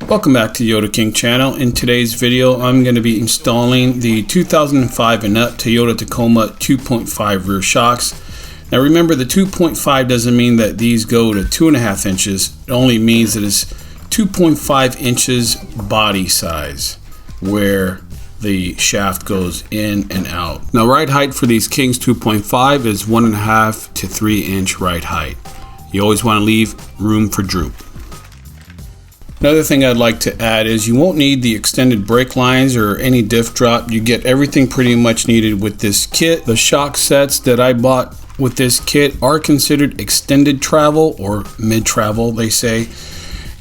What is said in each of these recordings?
Welcome back to YOTAKING channel. In today's video, I'm going to be installing the 2005 and up Toyota Tacoma 2.5 rear shocks. Now remember, the 2.5 doesn't mean that these go to 2.5 inches. It only means that it's 2.5 inches body size where the shaft goes in and out. Now ride height for these Kings 2.5 is 1.5 to 3 inch ride height. You always want to leave room for droop. Another thing I'd like to add is you won't need the extended brake lines or any diff drop. You get everything pretty much needed with this kit. The shock sets that I bought with this kit are considered extended travel or mid travel, they say.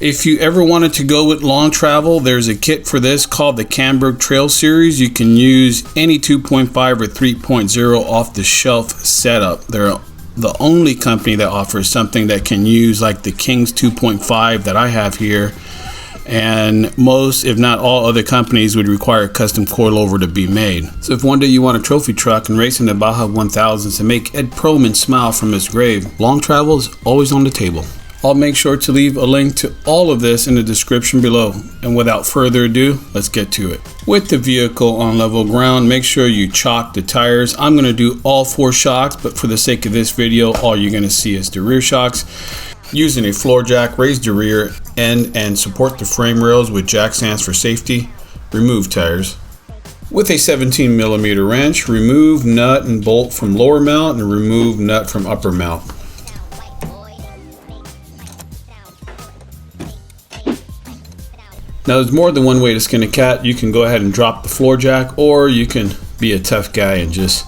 If you ever wanted to go with long travel, there's a kit for this called the Camberg Trail Series. You can use any 2.5 or 3.0 off the shelf setup. They're the only company that offers something that can use like the Kings 2.5 that I have here, and most if not all other companies would require a custom coilover to be made. So if one day you want a trophy truck and race in the Baja 1000s to make Ed Perlman smile from his grave, long travel is always on the table. I'll make sure to leave a link to all of this in the description below. And without further ado, let's get to it. With the vehicle on level ground, make sure you chock the tires. I'm going to do all 4 shocks, but for the sake of this video, all you're going to see is the rear shocks. Using a floor jack, raise the rear end and support the frame rails with jack stands for safety. Remove tires. With a 17mm wrench, remove nut and bolt from lower mount and remove nut from upper mount. Now there's more than one way to skin a cat. You can go ahead and drop the floor jack, or you can be a tough guy and just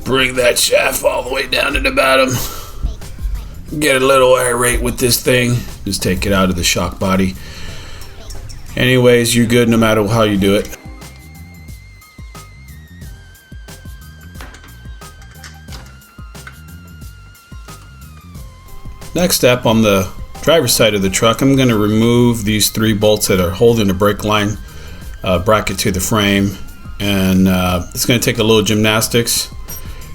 bring that shaft all the way down to the bottom. Get a little irate with this thing. Just take it out of the shock body. Anyways, you're good no matter how you do it. Next step, on the driver's side of the truck, I'm going to remove these 3 bolts that are holding the brake line bracket to the frame, and it's going to take a little gymnastics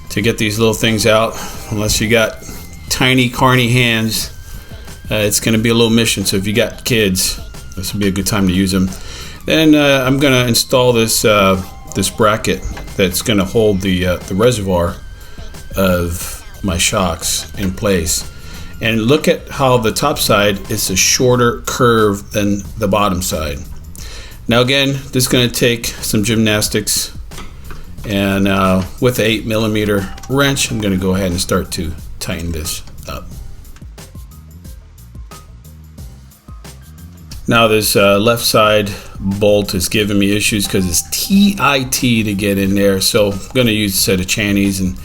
to get these little things out. Unless you got tiny carny hands, it's going to be a little mission. So if you got kids, this would be a good time to use them. Then I'm going to install this this bracket that's going to hold the reservoir of my shocks in place. And look at how the top side is a shorter curve than the bottom side. Now again, this is going to take some gymnastics, and with an 8mm wrench, I'm going to go ahead and start to tighten this up. Now this left side bolt is giving me issues because it's TIT to get in there, so I'm going to use a set of channies and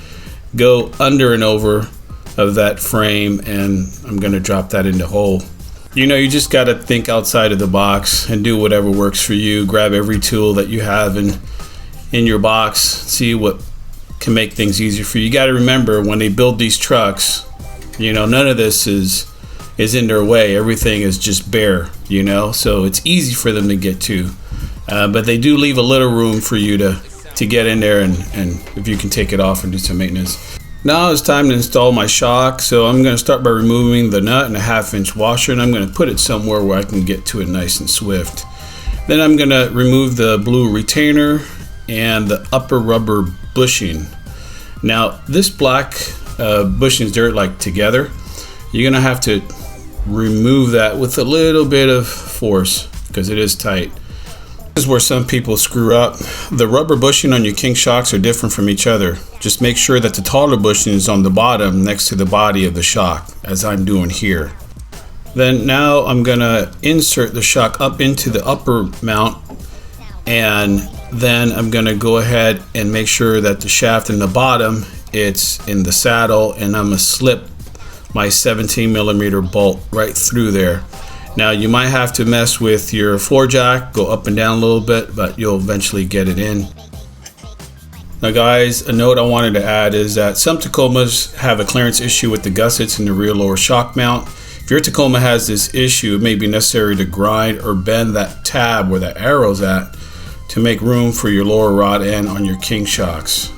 go under and over of that frame, and I'm going to drop that in the hole. You know, you just got to think outside of the box and do whatever works for you. Grab every tool that you have in your box, see what can make things easier for you. You got to remember, when they build these trucks, you know, none of this is in their way. Everything is just bare, you know, so it's easy for them to get to, but they do leave a little room for you to get in there, and if you can take it off and do some maintenance. Now it's time to install my shock, so I'm going to start by removing the nut and a 1/2 inch washer, and I'm going to put it somewhere where I can get to it nice and swift. Then I'm going to remove the blue retainer and the upper rubber bushing. Now this black bushings, they're like together. You're going to have to remove that with a little bit of force because it is tight. This is where some people screw up. The rubber bushing on your King shocks are different from each other. Just make sure that the taller bushing is on the bottom next to the body of the shock, as I'm doing here. Then now I'm gonna insert the shock up into the upper mount, and then I'm gonna go ahead and make sure that the shaft in the bottom, it's in the saddle, and I'm gonna slip my 17mm bolt right through there. Now you might have to mess with your floor jack, go up and down a little bit, but you'll eventually get it in. Now guys, a note I wanted to add is that some Tacomas have a clearance issue with the gussets in the rear lower shock mount. If your Tacoma has this issue, it may be necessary to grind or bend that tab where the arrow's at to make room for your lower rod end on your King shocks.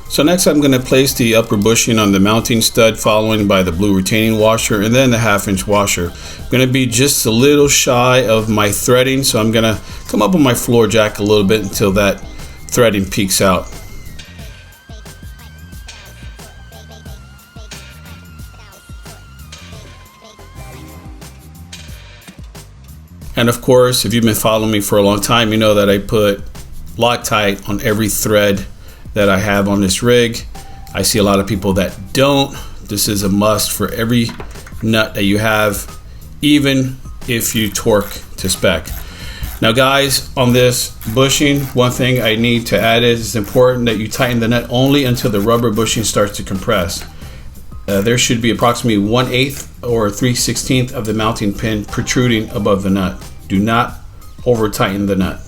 So next I'm going to place the upper bushing on the mounting stud, following by the blue retaining washer and then the 1/2-inch washer. I'm going to be just a little shy of my threading, so I'm going to come up with my floor jack a little bit until that threading peaks out. And of course, if you've been following me for a long time, you know that I put Loctite on every thread that I have on this rig. I see a lot of people that don't. This is a must for every nut that you have, even if you torque to spec. Now guys, on this bushing, one thing I need to add is it's important that you tighten the nut only until the rubber bushing starts to compress. There should be approximately 1/8 or 3/16 of the mounting pin protruding above the nut. Do not over tighten the nut.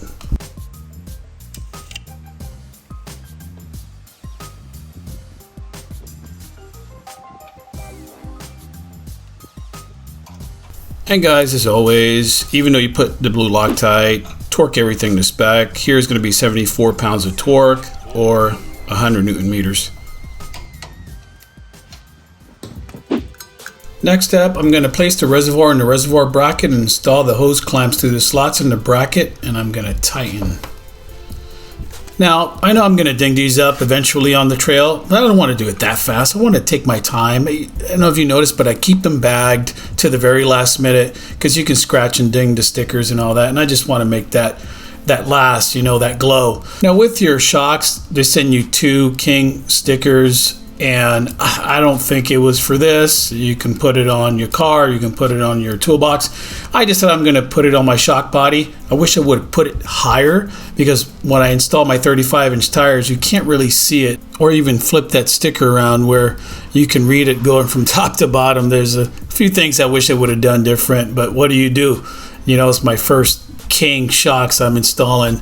And guys, as always, even though you put the blue Loctite, torque everything to spec. Here's going to be 74 pounds of torque or 100 Newton meters. Next up, I'm going to place the reservoir in the reservoir bracket and install the hose clamps through the slots in the bracket, and I'm going to tighten. Now, I know I'm going to ding these up eventually on the trail, but I don't want to do it that fast. I want to take my time. I don't know if you noticed, but I keep them bagged to the very last minute because you can scratch and ding the stickers and all that, and I just want to make that last, you know, that glow. Now, with your shocks, they send you 2 King stickers, and I don't think it was for this. You can put it on your car, you can put it on your toolbox. I just said I'm going to put it on my shock body. I wish I would have put it higher, because when I install my 35-inch tires, you can't really see it, or even flip that sticker around where you can read it going from top to bottom. There's a few things I wish I would have done different, but what do? You know, it's my first King shocks I'm installing.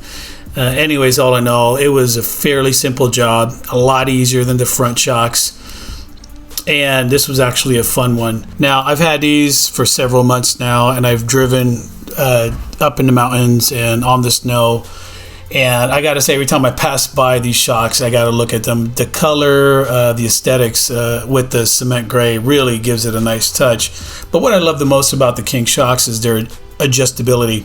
Anyways, all in all, it was a fairly simple job, a lot easier than the front shocks, and this was actually a fun one. Now, I've had these for several months now, and I've driven up in the mountains and on the snow, and I gotta say, every time I pass by these shocks, I gotta look at them. The color, the aesthetics with the cement gray really gives it a nice touch. But what I love the most about the King shocks is their adjustability.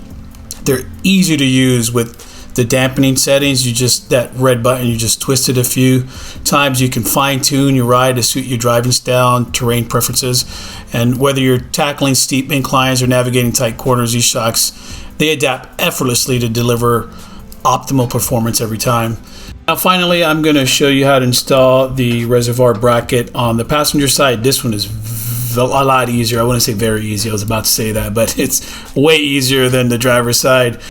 They're easy to use with the dampening settings. That red button, you just twist it a few times. You can fine-tune your ride to suit your driving style and terrain preferences. And whether you're tackling steep inclines or navigating tight corners, these shocks, they adapt effortlessly to deliver optimal performance every time. Now finally, I'm going to show you how to install the reservoir bracket on the passenger side. This one is a lot easier. I wouldn't say very easy, I was about to say that, but it's way easier than the driver's side.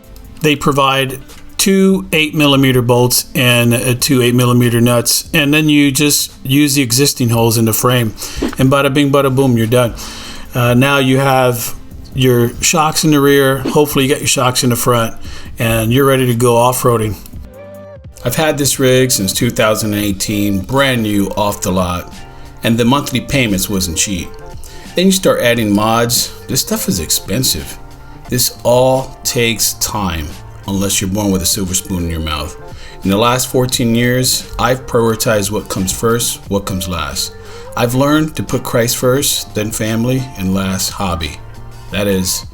They provide 2 8mm bolts and 2 8mm nuts, and then you just use the existing holes in the frame, and bada bing bada boom, you're done. Now you have your shocks in the rear, hopefully you got your shocks in the front, and you're ready to go off-roading. I've had this rig since 2018, brand new off the lot, and the monthly payments wasn't cheap. Then you start adding mods. This stuff is expensive. This all takes time, unless you're born with a silver spoon in your mouth. In the last 14 years, I've prioritized what comes first, what comes last. I've learned to put Christ first, then family, and last hobby. That is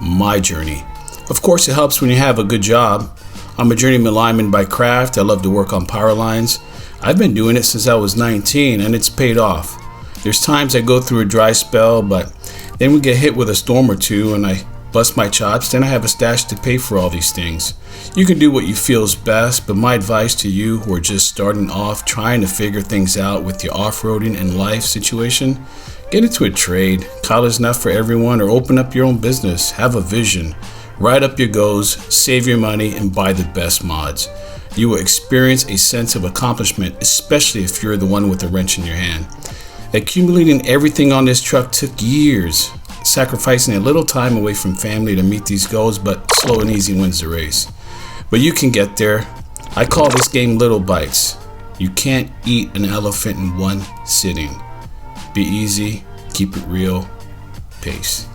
my journey. Of course, it helps when you have a good job. I'm a journeyman lineman by craft. I love to work on power lines. I've been doing it since I was 19, and it's paid off. There's times I go through a dry spell, but then we get hit with a storm or two, and I bust my chops, then I have a stash to pay for all these things. You can do what you feel is best, but my advice to you who are just starting off, trying to figure things out with your off-roading and life situation, get into a trade. College not for everyone, or open up your own business. Have a vision. Write up your goals, save your money, and buy the best mods. You will experience a sense of accomplishment, especially if you're the one with the wrench in your hand. Accumulating everything on this truck took years, sacrificing a little time away from family to meet these goals, but slow and easy wins the race. But you can get there. I call this game little bites. You can't eat an elephant in one sitting. Be easy, keep it real, peace.